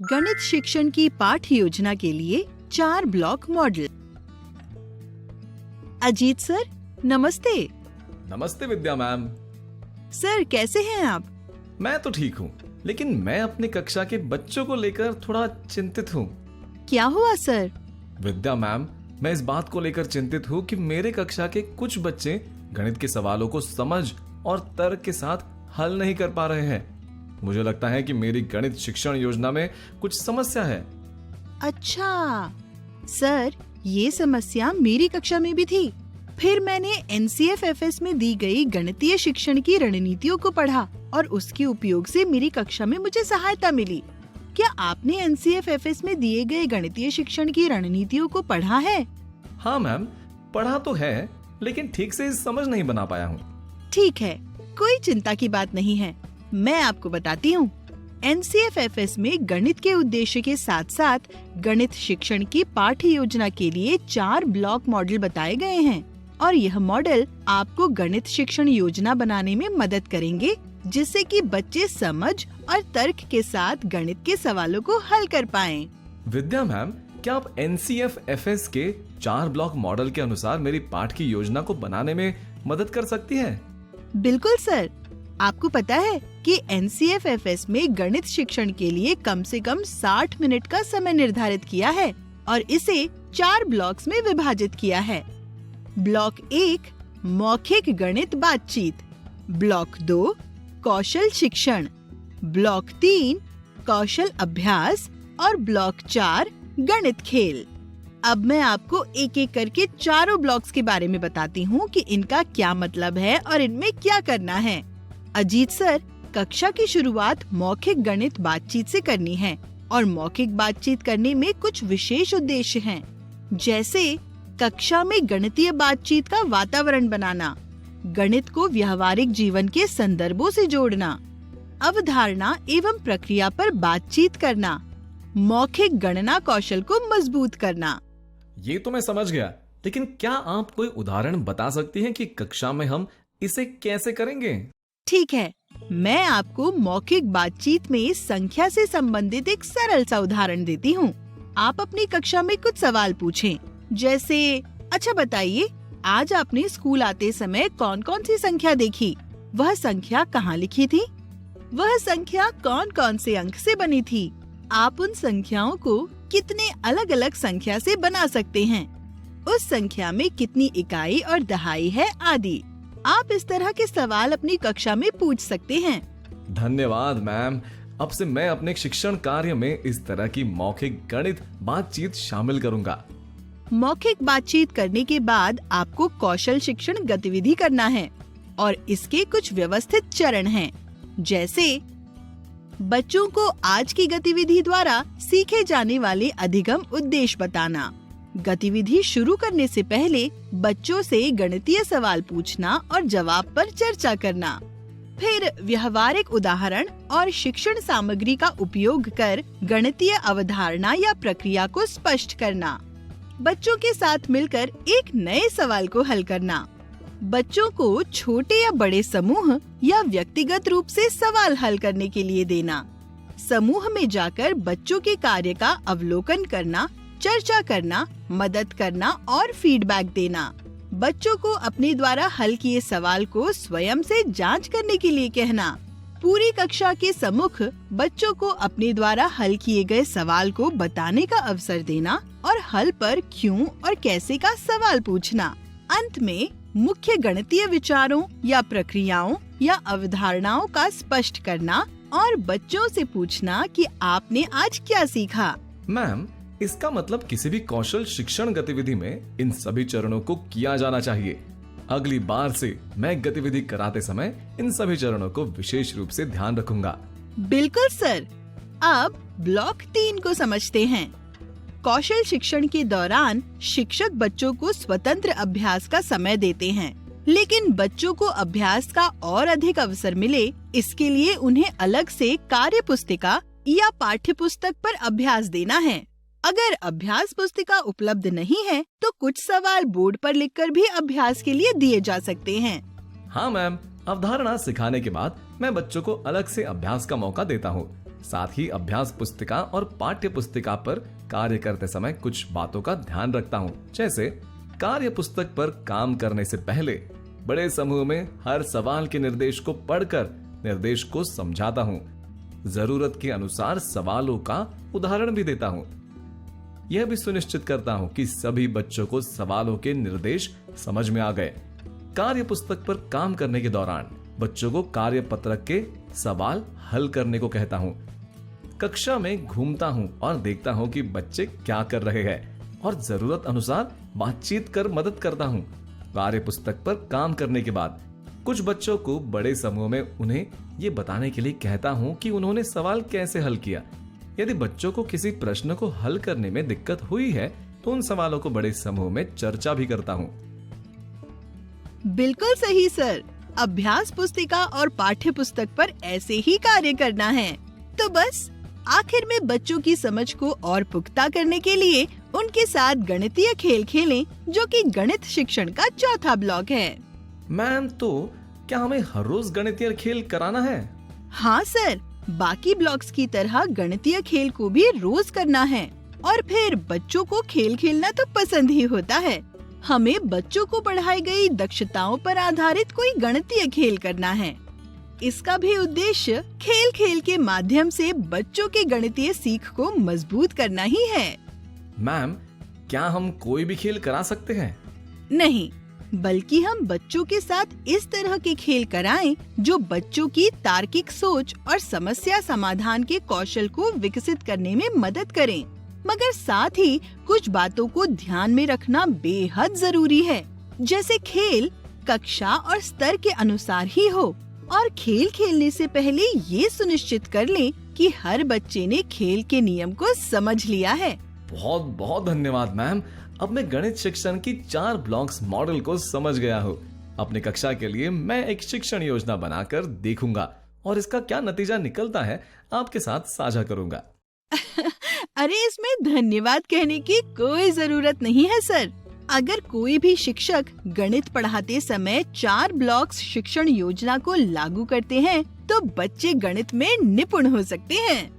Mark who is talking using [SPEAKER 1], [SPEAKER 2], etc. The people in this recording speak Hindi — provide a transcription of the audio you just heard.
[SPEAKER 1] गणित शिक्षण की पाठ योजना के लिए 4 ब्लॉक मॉडल। अजीत सर, नमस्ते।
[SPEAKER 2] नमस्ते विद्या मैम।
[SPEAKER 1] सर, कैसे हैं आप?
[SPEAKER 2] मैं तो ठीक हूँ, लेकिन मैं अपनी कक्षा के बच्चों को लेकर थोड़ा चिंतित हूँ।
[SPEAKER 1] क्या हुआ सर?
[SPEAKER 2] विद्या मैम, मैं इस बात को लेकर चिंतित हूँ कि मेरे कक्षा के कुछ बच्चे गणित के सवालों को समझ और तर्क के साथ हल नहीं कर पा रहे हैं। मुझे लगता है कि मेरी गणित शिक्षण योजना में कुछ समस्या है।
[SPEAKER 1] अच्छा सर, ये समस्या मेरी कक्षा में भी थी। फिर मैंने NCFFS में दी गई गणितीय शिक्षण की रणनीतियों को पढ़ा और उसके उपयोग से मेरी कक्षा में मुझे सहायता मिली। क्या आपने NCFFS में दिए गए गणितीय शिक्षण की रणनीतियों को पढ़ा है?
[SPEAKER 2] हाँ मैम, पढ़ा तो है, लेकिन ठीक से समझ नहीं बना पाया हूँ।
[SPEAKER 1] ठीक है, कोई चिंता की बात नहीं है। मैं आपको बताती हूँ। NCFFS में गणित के उद्देश्य के साथ साथ गणित शिक्षण की पाठ्य योजना के लिए 4 ब्लॉक मॉडल बताए गए हैं और यह मॉडल आपको गणित शिक्षण योजना बनाने में मदद करेंगे, जिससे कि बच्चे समझ और तर्क के साथ गणित के सवालों को हल कर पाएं।
[SPEAKER 2] विद्या मैम, क्या आप NCFFS के 4 ब्लॉक मॉडल के अनुसार मेरी पाठ की योजना को बनाने में मदद कर सकती है?
[SPEAKER 1] बिल्कुल सर। आपको पता है कि NCFFS में गणित शिक्षण के लिए कम से कम 60 मिनट का समय निर्धारित किया है और इसे 4 ब्लॉक्स में विभाजित किया है। ब्लॉक 1 मौखिक गणित बातचीत, ब्लॉक 2 कौशल शिक्षण, ब्लॉक 3 कौशल अभ्यास और ब्लॉक 4 गणित खेल। अब मैं आपको एक एक करके चारों ब्लॉक्स के बारे में बताती हूँ कि इनका क्या मतलब है और इनमें क्या करना है। अजीत सर, कक्षा की शुरुआत मौखिक गणित बातचीत से करनी है और मौखिक बातचीत करने में कुछ विशेष उद्देश्य हैं, जैसे कक्षा में गणितीय बातचीत का वातावरण बनाना, गणित को व्यवहारिक जीवन के संदर्भों से जोड़ना, अवधारणा एवं प्रक्रिया पर बातचीत करना, मौखिक गणना कौशल को मजबूत करना।
[SPEAKER 2] ये तो मैं समझ गया, लेकिन क्या आप कोई उदाहरण बता सकती हैं कि कक्षा में हम इसे कैसे करेंगे?
[SPEAKER 1] ठीक है, मैं आपको मौखिक बातचीत में संख्या से संबंधित एक सरल सा उदाहरण देती हूँ। आप अपनी कक्षा में कुछ सवाल पूछें, जैसे अच्छा बताइए, आज आपने स्कूल आते समय कौन कौन सी संख्या देखी? वह संख्या कहाँ लिखी थी? वह संख्या कौन कौन से अंक से बनी थी? आप उन संख्याओं को कितने अलग अलग संख्या से बना सकते हैं? उस संख्या में कितनी इकाई और दहाई है आदि। आप इस तरह के सवाल अपनी कक्षा में पूछ सकते हैं।
[SPEAKER 2] धन्यवाद मैम। अब से मैं अपने शिक्षण कार्य में इस तरह की मौखिक गणित बातचीत शामिल करूंगा।
[SPEAKER 1] मौखिक बातचीत करने के बाद आपको कौशल शिक्षण गतिविधि करना है और इसके कुछ व्यवस्थित चरण हैं, जैसे बच्चों को आज की गतिविधि द्वारा सीखे जाने वाले अधिगम उद्देश्य बताना, गतिविधि शुरू करने से पहले बच्चों से गणितीय सवाल पूछना और जवाब पर चर्चा करना, फिर व्यवहारिक उदाहरण और शिक्षण सामग्री का उपयोग कर गणितीय अवधारणा या प्रक्रिया को स्पष्ट करना, बच्चों के साथ मिलकर एक नए सवाल को हल करना, बच्चों को छोटे या बड़े समूह या व्यक्तिगत रूप से सवाल हल करने के लिए देना, समूह में जाकर बच्चों के कार्य का अवलोकन करना, चर्चा करना, मदद करना और फीडबैक देना, बच्चों को अपने द्वारा हल किए सवाल को स्वयं से जांच करने के लिए कहना, पूरी कक्षा के सम्मुख बच्चों को अपने द्वारा हल किए गए सवाल को बताने का अवसर देना और हल पर क्यों और कैसे का सवाल पूछना, अंत में मुख्य गणितीय विचारों या प्रक्रियाओं या अवधारणाओं का स्पष्ट करना और बच्चों से पूछना कि आपने आज क्या सीखा।
[SPEAKER 2] मैम, इसका मतलब किसी भी कौशल शिक्षण गतिविधि में इन सभी चरणों को किया जाना चाहिए। अगली बार से मैं गतिविधि कराते समय इन सभी चरणों को विशेष रूप से ध्यान रखूंगा।
[SPEAKER 1] बिल्कुल सर। अब ब्लॉक 3 को समझते हैं। कौशल शिक्षण के दौरान शिक्षक बच्चों को स्वतंत्र अभ्यास का समय देते हैं, लेकिन बच्चों को अभ्यास का और अधिक अवसर मिले, इसके लिए उन्हें अलग से कार्य पुस्तिका या पाठ्य पुस्तक पर अभ्यास देना है। अगर अभ्यास पुस्तिका उपलब्ध नहीं है, तो कुछ सवाल बोर्ड पर लिखकर भी अभ्यास के लिए दिए जा सकते हैं।
[SPEAKER 2] हाँ मैम, अवधारणा सिखाने के बाद मैं बच्चों को अलग से अभ्यास का मौका देता हूँ। साथ ही अभ्यास पुस्तिका और पाठ्य पुस्तिका पर कार्य करते समय कुछ बातों का ध्यान रखता हूँ। जैसे कार्य पुस्तक पर काम करने से पहले बड़े समूह में हर सवाल के निर्देश को पढ़कर निर्देश को समझाता हूँ। जरूरत के अनुसार सवालों का उदाहरण भी देता हूँ। यह भी सुनिश्चित करता हूँ कि सभी बच्चों को सवालों के निर्देश समझ में आ गए। कार्य पुस्तक पर काम करने के दौरान बच्चों को कार्य पत्रक के सवाल हल करने को कहता हूँ। कक्षा में घूमता हूँ और देखता हूँ कि बच्चे क्या कर रहे हैं और जरूरत अनुसार बातचीत कर मदद करता हूँ। कार्य पुस्तक पर काम करने के बाद कुछ बच्चों को बड़े समूह में उन्हें ये बताने के लिए कहता हूँ कि उन्होंने सवाल कैसे हल किया। यदि बच्चों को किसी प्रश्न को हल करने में दिक्कत हुई है तो उन सवालों को बड़े समूह में चर्चा भी करता हूँ।
[SPEAKER 1] बिल्कुल सही सर। अभ्यास पुस्तिका और पाठ्य पुस्तक पर ऐसे ही कार्य करना है। तो बस आखिर में बच्चों की समझ को और पुख्ता करने के लिए उनके साथ गणितीय खेल खेलें, जो कि गणित शिक्षण का चौथा ब्लॉक है।
[SPEAKER 2] मैम, तो क्या हमें हर रोज गणितीय खेल कराना है?
[SPEAKER 1] हाँ सर, बाकी ब्लॉक्स की तरह गणितीय खेल को भी रोज करना है। और फिर बच्चों को खेल खेलना तो पसंद ही होता है। हमें बच्चों को पढ़ाई गई दक्षताओं पर आधारित कोई गणितीय खेल करना है। इसका भी उद्देश्य खेल खेल के माध्यम से बच्चों के गणितीय सीख को मजबूत करना ही है।
[SPEAKER 2] मैम, क्या हम कोई भी खेल करा सकते हैं?
[SPEAKER 1] नहीं, बल्कि हम बच्चों के साथ इस तरह के खेल कराएं जो बच्चों की तार्किक सोच और समस्या समाधान के कौशल को विकसित करने में मदद करें। मगर साथ ही कुछ बातों को ध्यान में रखना बेहद जरूरी है। जैसे खेल कक्षा और स्तर के अनुसार ही हो और खेल खेलने से पहले ये सुनिश्चित कर लें कि हर बच्चे ने खेल के नियम को समझ लिया है।
[SPEAKER 2] बहुत बहुत धन्यवाद मैम। अब मैं गणित शिक्षण की 4 ब्लॉक्स मॉडल को समझ गया हूँ। अपनी कक्षा के लिए मैं एक शिक्षण योजना बनाकर देखूंगा और इसका क्या नतीजा निकलता है आपके साथ साझा करूंगा।
[SPEAKER 1] अरे, इसमें धन्यवाद कहने की कोई जरूरत नहीं है सर। अगर कोई भी शिक्षक गणित पढ़ाते समय 4 ब्लॉक्स शिक्षण योजना को लागू करते हैं तो बच्चे गणित में निपुण हो सकते हैं।